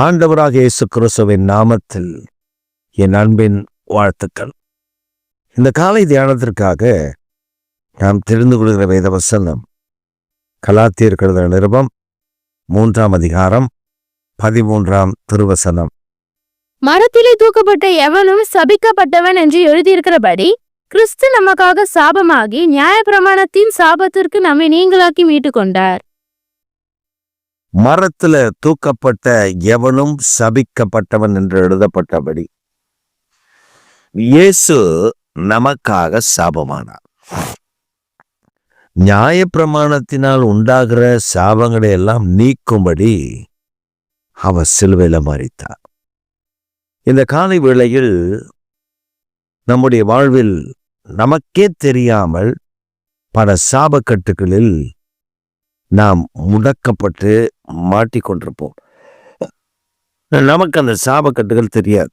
ஆண்டவராக இயேசு கிறிஸ்துவின் நாமத்தில் என் அன்பின் வாழ்த்துக்கள். இந்த காலை தியானத்திற்காக நாம் தெரிந்து கொள்கிற வேத வசனம் கலாத்தியர் எழுதின நிருபம் 3ஆம் அதிகாரம் 13ஆம் திருவசனம். மரத்திலே தூக்கப்பட்ட எவனும் சபிக்கப்பட்டவன் என்று எழுதியிருக்கிறபடி கிறிஸ்து நமக்காக சாபமாகி நியாயப்பிரமாணத்தின் சாபத்திற்கு நம்மை நீங்களாக்கி மீட்டு கொண்டார். மரத்துல தூக்கப்பட்ட எவனும் சபிக்கப்பட்டவன் என்று எழுதப்பட்டபடி இயேசு நமக்காக சாபமானார். நியாயப்பிரமாணத்தினால் உண்டாகிற சாபங்களை எல்லாம் நீக்கும்படி அவர் சிலுவையில மரித்தார். இந்த காலை வேளையில் நம்முடைய வாழ்வில் நமக்கே தெரியாமல் பல சாபக்கட்டுகளில் நாம் முடக்கப்பட்டு மாட்டிக்கொண்டிருப்போம். நமக்கு அந்த சாபக்கட்டுகள் தெரியாது.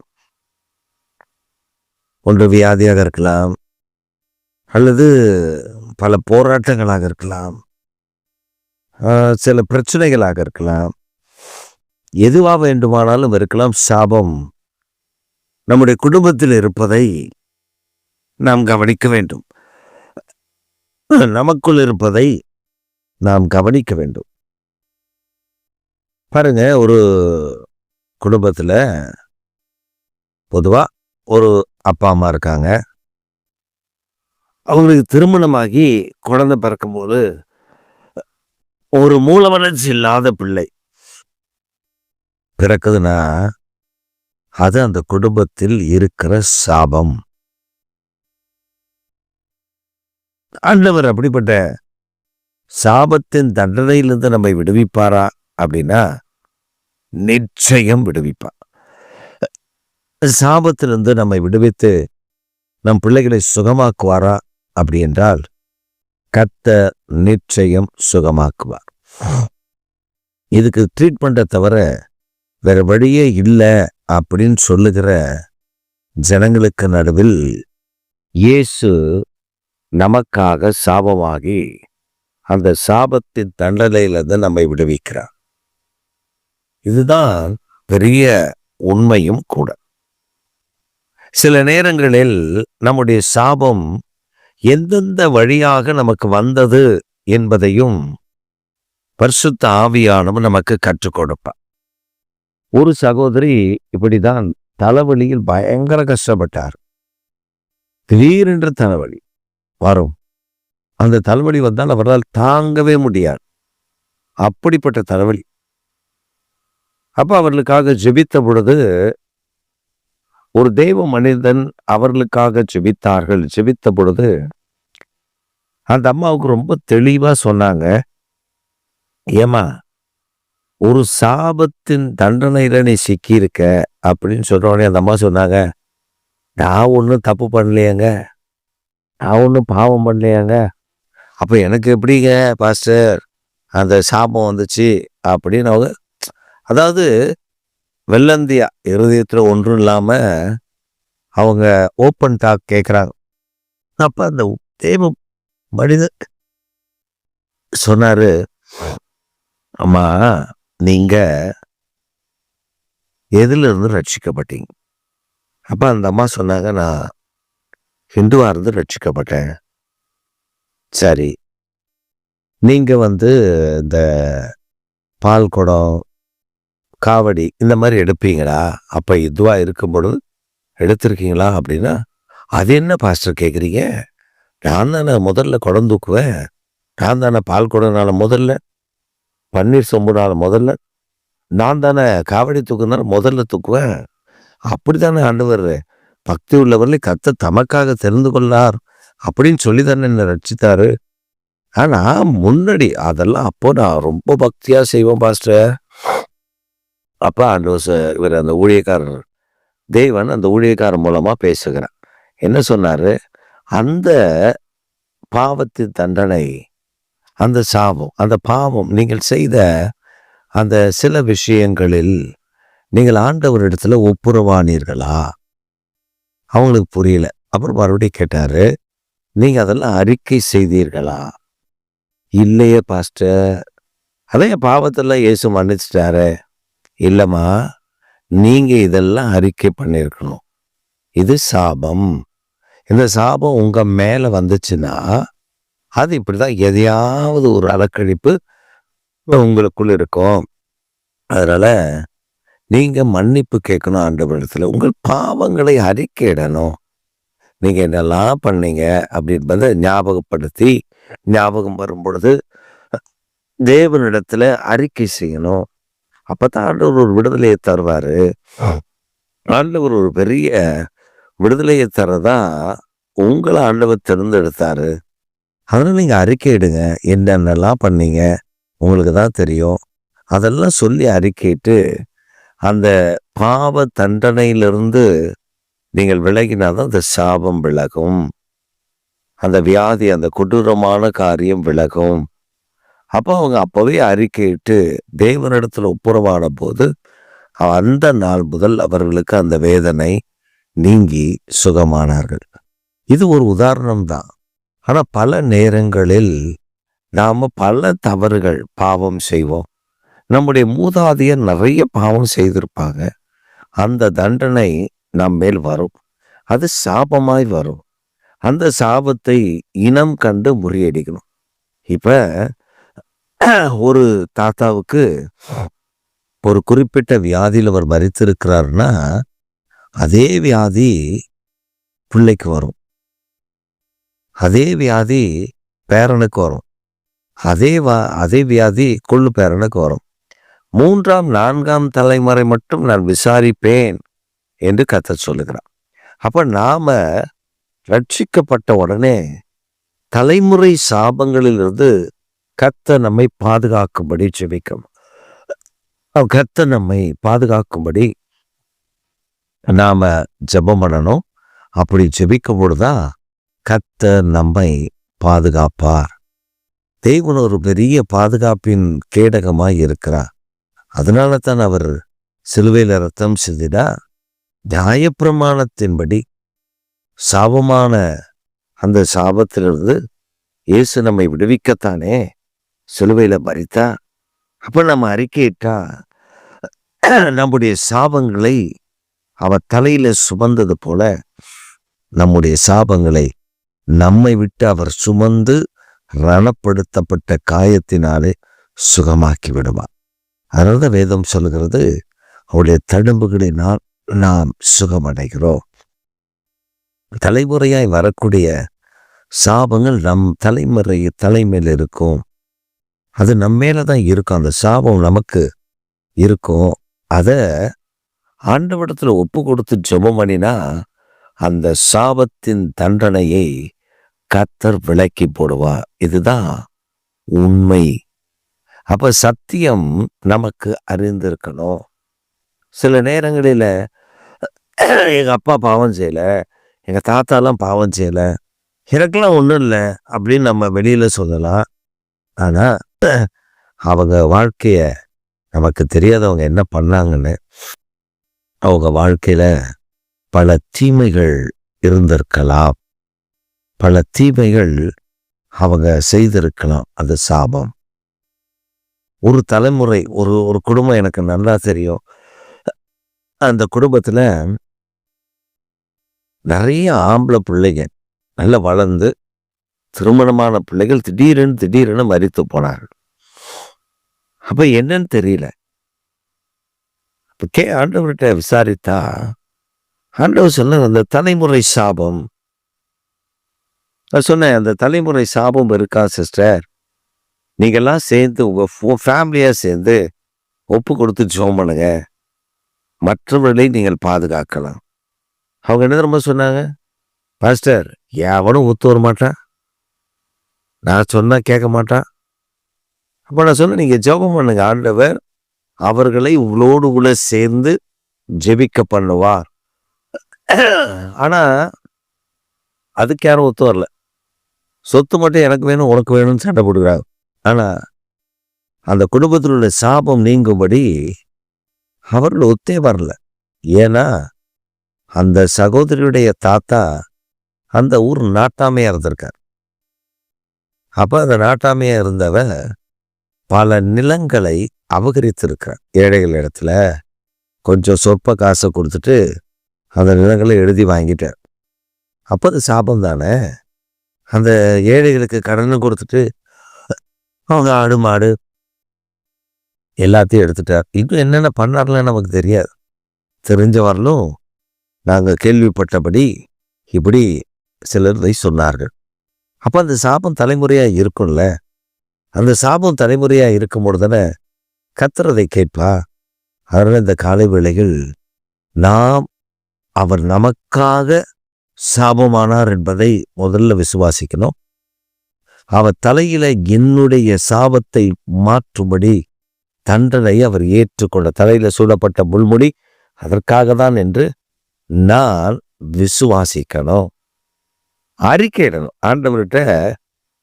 ஒன்று வியாதியாக இருக்கலாம், அல்லது பல போராட்டங்களாக இருக்கலாம், சில பிரச்சனைகளாக இருக்கலாம், எதுவாக வேண்டுமானாலும் இருக்கலாம். சாபம் நம்முடைய குடும்பத்தில் இருப்பதை நாம் கவனிக்க வேண்டும். நமக்குள் இருப்பதை நாம் கவனிக்க வேண்டும். பாருங்க, ஒரு குடும்பத்தில் பொதுவா ஒரு அப்பா அம்மா இருக்காங்க. அவங்களுக்கு திருமணமாகி குழந்தை பிறக்கும்போது ஒரு மூல வளர்ச்சி இல்லாத பிள்ளை பிறக்குதுன்னா அது அந்த குடும்பத்தில் இருக்கிற சாபம். ஆண்டவர் அப்படிப்பட்ட சாபத்தின் தண்டனையிலிருந்து நம்மை விடுவிப்பாரா அப்படின்னா நிச்சயம் விடுவிப்பார். சாபத்திலிருந்து நம்மை விடுவித்து நம் பிள்ளைகளை சுகமாக்குவாரா அப்படி என்றால் கர்த்தர் நிச்சயம் சுகமாக்குவார். இதுக்கு ட்ரீட்மெண்ட்டை தவிர வேற வழியே இல்லை அப்படின்னு சொல்லுகிற ஜனங்களுக்கு நடுவில் இயேசு நமக்காக சாபமாகி அந்த சாபத்தின் தண்டனையிலிருந்து நம்மை விடுவிக்கிறார். இதுதான் பெரிய உண்மையும் கூட. சில நேரங்களில் நம்முடைய சாபம் எந்தெந்த வழியாக நமக்கு வந்தது என்பதையும் பரிசுத்த ஆவியானவர் நமக்கு கற்றுக் கொடுப்பார். ஒரு சகோதரி இப்படிதான் தலைவலியில் பயங்கர கஷ்டப்பட்டார். திடீரென்று தலைவலி வரும். அந்த தலைவலி வந்தால் அவரால் தாங்கவே முடியாது. அப்படிப்பட்ட தலைவலி. அப்ப அவர்களுக்காக ஜெபித்த பொழுது ஒரு தெய்வ மனிதன் அவர்களுக்காக ஜெபித்தார்கள். ஜெபித்த பொழுது அந்த அம்மாவுக்கு ரொம்ப தெளிவா சொன்னாங்க, ஏமா ஒரு சாபத்தின் தண்டனையில நீ சிக்கியிருக்க அப்படின்னு சொல்ற உடனே அந்த அம்மா சொன்னாங்க, நான் ஒன்றும் தப்பு பண்ணலையாங்க, நான் ஒன்றும் பாவம் பண்ணலையாங்க, அப்போ எனக்கு எப்படிங்க பாஸ்டர் அந்த சாபம் வந்துச்சு அப்படின்னு அவங்க, அதாவது வெள்ளந்தியா இருதயத்தில் ஒன்றும் இல்லாமல் அவங்க ஓப்பன் டாக் கேட்குறாங்க. அப்போ அந்த தேவ மனிதன் சொன்னாரு, அம்மா நீங்க எதுல இருந்து ரட்சிக்கப்பட்டீங்க? அப்போ அந்த அம்மா சொன்னாங்க, நான் ஹிந்துவா இருந்து ரட்சிக்கப்பட்டேன். சரி, நீங்க இந்த பால் குடம், காவடி இந்த மாதிரி எடுப்பீங்களா? அப்ப இதுவா இருக்கும் பொழுது எடுத்திருக்கீங்களா அப்படின்னா, அது என்ன பாஸ்டர் கேட்குறீங்க? நான் தானே முதல்ல குடம் தூக்குவேன், நான் தானே பால் குடம்னால முதல்ல, பன்னீர் சொம்புனால முதல்ல, நான் தானே காவடி தூக்குனால முதல்ல தூக்குவேன். அப்படித்தானே ஆண்டவர் பக்தி உள்ளவர்களை கர்த்தர் தமக்காக தெரிந்து கொள்ளார் அப்படின்னு சொல்லி தானே என்னை ரட்சித்தாரு. ஆனா முன்னாடி அதெல்லாம் அப்போ நான் ரொம்ப பக்தியா செய்வேன் பாஸ்டர். அப்ப ஆண்டவர் இவர் அந்த ஊழியக்காரர் தேவன் அந்த ஊழியக்காரர் மூலமா பேசுகிறார். என்ன சொன்னாரு? அந்த பாவத்தின் தண்டனை, அந்த சாபம், அந்த பாவம், நீங்கள் செய்த அந்த சில விஷயங்களில் நீங்கள் ஆண்டவரிடத்துல ஒப்புரவானீர்களா? அவங்களுக்கு புரியல. அப்புறம் மறுபடியும் கேட்டாரு, நீங்க அதெல்லாம் அறிக்கை செய்தீர்களா? இல்லையே பாஸ்டர், அதைய பாவத்தெல்லாம் இயேசு மன்னிச்சிட்டாரு, இல்லைம்மா, நீங்க இதெல்லாம் அறிக்கை பண்ணியிருக்கணும். இது சாபம். இந்த சாபம் உங்க மேல வந்துச்சுன்னா அது இப்படிதான், எதையாவது ஒரு அலக்கழிப்பு உங்களுக்குள்ள இருக்கும். அதனால நீங்க மன்னிப்பு கேட்கணும் ஆண்டவரிடத்துல. உங்கள் பாவங்களை அறிக்கையிடணும். நீங்க என்னெல்லாம் பண்ணீங்க அப்படின்றத ஞாபகப்படுத்தி, ஞாபகம் வரும் பொழுது தேவனிடத்துல அறிக்கை செய்யணும். அப்பதான் ஆண்டவர் ஒரு விடுதலையை தருவாரு. ஆண்டவர் ஒரு பெரிய விடுதலையை தரதா உங்களை ஆண்டவர் தேர்ந்தெடுத்தாரு. அதனால நீங்க அறிக்கையிடுங்க. என்னென்னலாம் பண்ணீங்க உங்களுக்கு தான் தெரியும். அதெல்லாம் சொல்லி அறிக்கையிட்டு அந்த பாவ தண்டனையிலிருந்து நீங்கள் விலகினாதான் அந்த சாபம் விலகும். அந்த வியாதி, அந்த கொடூரமான காரியம் விலகும். அப்போ அவங்க அப்பவே அறிக்கையிட்டு தேவனிடத்துல ஒப்புரவான போது அந்த நாள் முதல் அவர்களுக்கு அந்த வேதனை நீங்கி சுகமானார்கள். இது ஒரு உதாரணம் தான். ஆனா பல நேரங்களில் நாம பல தவறுகள், பாவம் செய்வோம். நம்முடைய மூதாதையர் நிறைய பாவம் செய்திருப்பாங்க. அந்த தண்டனை நம் மேல் வரும். அது சாபமாய் வரும். அந்த சாபத்தை இனம் கண்டு முறியடிக்கணும். இப்ப ஒரு தாத்தாவுக்கு ஒரு குறிப்பிட்ட வியாதியில் அவர் மரித்திருக்கிறாருன்னா அதே வியாதி பிள்ளைக்கு வரும். அதே வியாதி பேரனுக்கு வரும். அதே வியாதி கொள்ளு பேரனுக்கு வரும். 3ஆம் 4ஆம் தலைமுறை மட்டும் நான் விசாரிப்பேன் என்று கர்த்தர் சொல்லுகிறார். அப்ப நாம ரட்சிக்கப்பட்ட உடனே தலைமுறை சாபங்களிலிருந்து கர்த்தர் நம்மை பாதுகாக்கும்படி ஜெபிக்கணும். கர்த்தர் நம்மை பாதுகாக்கும்படி நாம ஜெபம் பண்ணணும். அப்படி ஜெபிக்கும் பொழுதுதான் கர்த்தர் நம்மை பாதுகாப்பார். தேவன் ஒரு பெரிய பாதுகாப்பின் கேடகமாய் இருக்கிறார். அதனால தான் அவர் சிலுவையில் ரத்தம் சிந்தினார். நியாயப்பிரமாணத்தின்படி சாபமான அந்த சாபத்திலிருந்து இயேசு நம்மை விடுவிக்கத்தானே சிலுவையில மரித்தா. அப்ப நம்ம அறிக்கையிட்டா நம்முடைய சாபங்களை அவர் தலையில சுமந்தது போல நம்முடைய சாபங்களை நம்மை விட்டு அவர் சுமந்து ரணப்படுத்தப்பட்ட காயத்தினாலே சுகமாக்கி விடுவார். அதனால்தான் வேதம் சொல்லுகிறது, அவருடைய தழும்புகளினால் நாம் சுகமடைகிறோம். தலைமுறையாய் வரக்கூடிய சாபங்கள் நம் தலைமையில் இருக்கும். அது நம்ம மேலதான் இருக்கும். அந்த சாபம் நமக்கு இருக்கும். அதை ஆண்டவரிடத்துல ஒப்பு கொடுத்து ஜெபம் பண்ணினா அந்த சாபத்தின் தண்டனையை கர்த்தர் விலக்கி போடுவார். இதுதான் உண்மை. அப்ப சத்தியம் நமக்கு அறிந்திருக்கணும். சில நேரங்களில் எங்க அப்பா பாவம் செய்யல, எங்க தாத்தாலாம் பாவம் செய்யல, எனக்கெல்லாம் ஒன்றும் இல்லை அப்படின்னு நம்ம வெளியில சொல்லலாம். ஆனா அவங்க வாழ்க்கைய நமக்கு தெரியாதவங்க என்ன பண்ணாங்கன்னு, அவங்க வாழ்க்கையில பல தீமைகள் இருந்திருக்கலாம், பல தீமைகள் அவங்க செய்திருக்கலாம். அது சாபம். ஒரு தலைமுறை, ஒரு குடும்பம் எனக்கு நல்லா தெரியும். அந்த குடும்பத்துல நிறைய ஆம்பளை பிள்ளைங்க நல்லா வளர்ந்து திருமணமான பிள்ளைகள் திடீரென்னு மரித்து போனார்கள். அப்ப என்னன்னு தெரியல. ஆண்டவர்கிட்ட விசாரித்தா ஆண்டவர் சொன்ன அந்த தலைமுறை சாபம். நான் சொன்னேன், அந்த தலைமுறை சாபம் இருக்கா சிஸ்டர், நீங்கெல்லாம் சேர்ந்து உங்க ஃபேமிலியா சேர்ந்து ஒப்பு கொடுத்து ஜெபம் பண்ணுங்க, மற்றவர்களை நீங்கள் பாதுகாக்கலாம். அவங்க என்ன ரொம்ப சொன்னாங்க, பாஸ்டர் எவனும் ஒத்து வர மாட்டான், நான் சொன்னா கேட்க மாட்டான். அப்ப நான் சொன்னேன், நீங்க ஜெபம் பண்ணுங்க, ஆண்டவர் அவர்களை உங்களோடு கூட சேர்ந்து ஜெபிக்க பண்ணுவார். ஆனா அதுக்கு யாரும் ஒத்து வரல. சொத்து மட்டும் எனக்கு வேணும் உனக்கு வேணும்னு சண்டை போடுகிறாங்க. ஆனா அந்த குடும்பத்தில் உள்ள சாபம் நீங்கும்படி அவர்கள் ஒத்தே வரல. ஏன்னா அந்த சகோதரியுடைய தாத்தா அந்த ஊர் நாட்டாமையா இருந்திருக்கார். அப்ப அந்த நாட்டாமையா இருந்தவ பல நிலங்களை அபகரித்திருக்கிறார். ஏழைகள் இடத்துல கொஞ்சம் சொற்ப காசை கொடுத்துட்டு அந்த நிலங்களை எழுதி வாங்கிட்டார். அப்போ அது சாபம் தானே. அந்த ஏழைகளுக்கு கடனும் கொடுத்துட்டு அவங்க ஆடு மாடு எல்லாத்தையும் எடுத்துட்டார். இன்னும் என்னென்ன பண்ணார்லாம் நமக்கு தெரியாது. தெரிஞ்ச வரலும் நாங்கள் கேள்விப்பட்டபடி இப்படி சிலர் இதை சொன்னார்கள். அப்போ அந்த சாபம் தலைமுறையாக இருக்கும்ல. அந்த சாபம் தலைமுறையாக இருக்கும்போது தானே கத்துறதை கேட்பா. அதனால் இந்த காலை வேளைகள் நாம் அவர் நமக்காக சாபமானார் என்பதை முதல்ல விசுவாசிக்கணும். அவர் தலையில என்னுடைய சாபத்தை மாற்றும்படி தண்டனை அவர் ஏற்றுக்கொண்ட தலையில சூடப்பட்ட முள்முடி அதற்காக தான் என்று நான் விசுவாசிக்கணும். அறிக்கையிடணும். ஆண்டவர்கிட்ட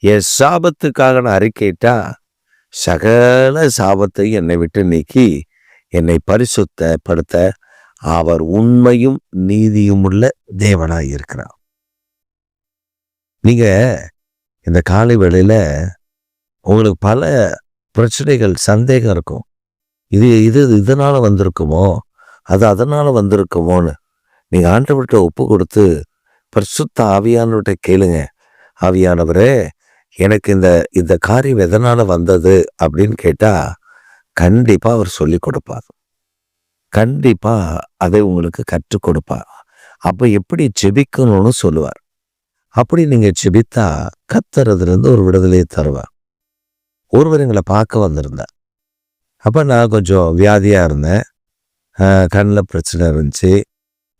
என் சாபத்துக்காக நான் அறிக்கையிட்டா சகல சாபத்தை என்னை விட்டு நீக்கி என்னை பரிசுத்தப்படுத்த அவர் உண்மையும் நீதியும் உள்ள தேவனாய் இருக்கிறார். நீங்க இந்த காலை வேளையில உங்களுக்கு பல பிரச்சனைகள் சந்தேகம் இருக்கும். இது இதனால வந்திருக்குமோ, அது அதனால வந்திருக்குமோன்னு நீங்க ஆண்டவர்கிட்ட ஒப்பு கொடுத்து பரிசுத்த ஆவியானவர்கிட்ட கேளுங்க. ஆவியானவரே, எனக்கு இந்த காரியம் எதனால வந்தது அப்படின்னு கேட்டா கண்டிப்பா அவர் சொல்லி கொடுப்பார். கண்டிப்பா அதை உங்களுக்கு கற்றுக் கொடுப்பார். அப்ப எப்படி ஜெபிக்கணும்னு சொல்லுவார். அப்படி நீங்க ஜெபித்தா கர்த்தரிலிருந்து ஒரு விடுதலையை தருவார். ஒருவர் எங்களை பார்க்க வந்திருந்தார். அப்ப நான் கொஞ்சம் வியாதியா இருந்தேன். கண்ணில் பிரச்சனை இருந்துச்சு,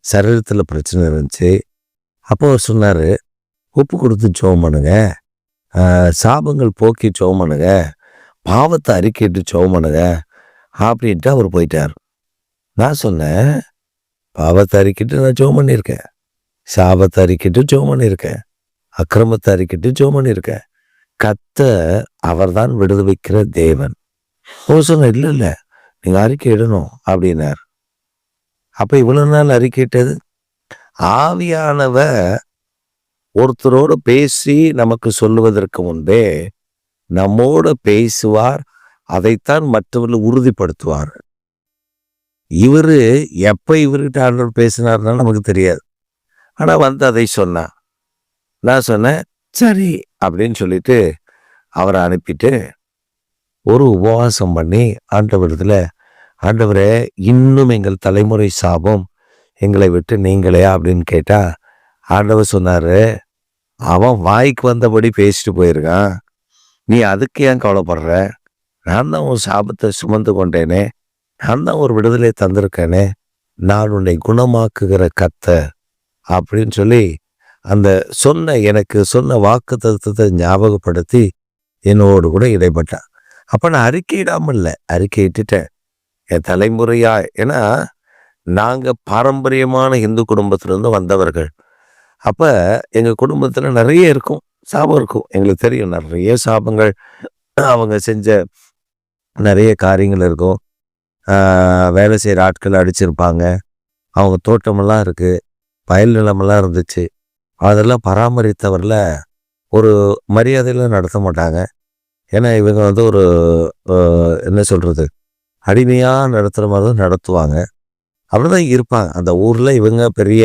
சரீரத்தில் பிரச்சனை இருந்துச்சு. அப்போ அவர் சொன்னார், ஒப்பு கொடுத்து ஜெபம் பண்ணுங்க, சாபங்கள் போக்கி ஜெபம் பண்ணுங்க, பாவத்தை அறிக்கையிட்டு ஜெபம் பண்ணுங்க அப்படின்ட்டு அவர் போயிட்டார். நான் சொன்னேன், பாவத்தை அறிக்கிட்டு நான் ஜெபம் பண்ணியிருக்கேன், சாபத்தை அறிக்கிட்டு ஜெபம் பண்ணியிருக்கேன், அக்கிரமத்தை அறிக்கிட்டு ஜெபம் பண்ணியிருக்கேன். கர்த்தர் அவர்தான் விடுவிக்கிற தேவன். சொன்ன இல்லை நீங்க அறிக்கை இடணும் அப்படின்னார். அப்ப இவ்வளவு நாள் அறிக்கையிட்டது ஆவியானவர் ஒருத்தரோடு பேசி நமக்கு சொல்லுவதற்கு முன்பே நம்மோட பேசுவார். அதைத்தான் மற்றவர்கள் உறுதிப்படுத்துவார். இவரு எப்ப இவர்கிட்ட ஆண்டவர் பேசினார்னா நமக்கு தெரியாது. ஆனா வந்து அதை சொன்னா நான் சொன்னேன் சரி அப்படின்னு சொல்லிட்டு அவரை அனுப்பிட்டு ஒரு உபவாசம் பண்ணி ஆண்டவரத்துல, ஆண்டவரே இன்னும் எங்கள் தலைமுறை சாபம் எங்களை விட்டு நீங்களே அப்படின்னு கேட்டா ஆண்டவர் சொன்னாரு, அவன் வாய்க்கு வந்தபடி பேசிட்டு போயிருக்கான், நீ அதுக்கு ஏன் கவலைப்படுற? நான் தான் உன் சாபத்தை சுமந்து கொண்டேனே, நான் தான் ஒரு விடுதலை தந்திருக்கேனே, நான் உன்னை குணமாக்குகிற கர்த்தர் அப்படின்னு சொல்லி அந்த எனக்கு சொன்ன வாக்கு தத்துவத்தை ஞாபகப்படுத்தி என்னோடு கூட இடைப்பட்டான். அப்ப நான் அறிக்கையிடாமல் இல்லை, அறிக்கையிட்டுட்டேன் என் தலைமுறையா. ஏன்னா நாங்க பாரம்பரியமான இந்து குடும்பத்திலிருந்து வந்தவர்கள். அப்ப எங்க குடும்பத்துல நிறைய இருக்கும், சாபம் இருக்கும். எங்களுக்கு தெரியும் நிறைய சாபங்கள், அவங்க செஞ்ச நிறைய காரியங்கள் இருக்கும். வேலை செய்கிற ஆட்கள் அடிச்சிருப்பாங்க, அவங்க தோட்டமெல்லாம் இருக்கு, வயல் நிலமெல்லாம் இருந்துச்சு. அதெல்லாம் பராமரித்தவரில் ஒரு மரியாதையில் நடத்த மாட்டாங்க. ஏன்னா இவங்க வந்து ஒரு என்ன சொல்றது, அடிமையாக நடத்துகிற மாதிரி தான் நடத்துவாங்க. அப்படிதான் இருப்பாங்க. அந்த ஊரில் இவங்க பெரிய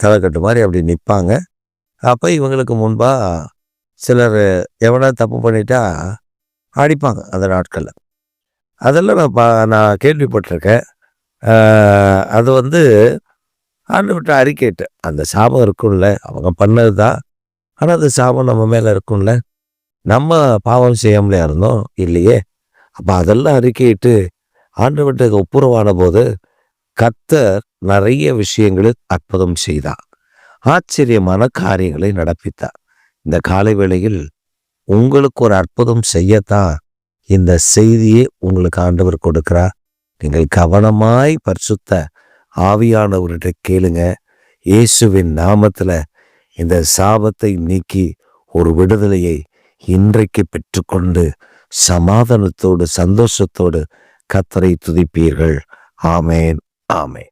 தலைக்கட்டு மாதிரி அப்படி நிற்பாங்க. அப்போ இவங்களுக்கு முன்பாக சிலர் எவனா தப்பு பண்ணிட்டா அடிப்பாங்க அந்த நாட்களில். அதெல்லாம் நான் கேள்விப்பட்டிருக்கேன். அது வந்து ஆண்டவர்கிட்ட அறிக்கையிட்டேன், அந்த சாபம் இருக்கும்ல, அவங்க பண்ணது தான், ஆனால் அந்த சாபம் நம்ம மேலே இருக்கும்ல, நம்ம பாவம் செய்யாமலே இருந்தோம் இல்லையே. அப்போ அதெல்லாம் அறிக்கையிட்டு ஆண்டவர்கிட்ட ஒப்புரவான போது கர்த்தர் நிறைய விஷயங்களில் அற்புதம் செய்தார், ஆச்சரியமான காரியங்களை நடப்பித்தார். இந்த காலை வேளையில் உங்களுக்கு ஒரு அற்புதம் செய்யத்தான் இந்த செய்தியை உங்களுக்கு ஆண்டவர் கொடுக்கிறார். நீங்கள் கவனமாய் பரிசுத்த ஆவியானவர்கிட்ட கேளுங்க. இயேசுவின் நாமத்துல இந்த சாபத்தை நீக்கி ஒரு விடுதலையை இன்றைக்கு பெற்றுக்கொண்டு சமாதானத்தோடு சந்தோஷத்தோடு கர்த்தரை துதிப்பீர்கள். ஆமேன், ஆமேன்.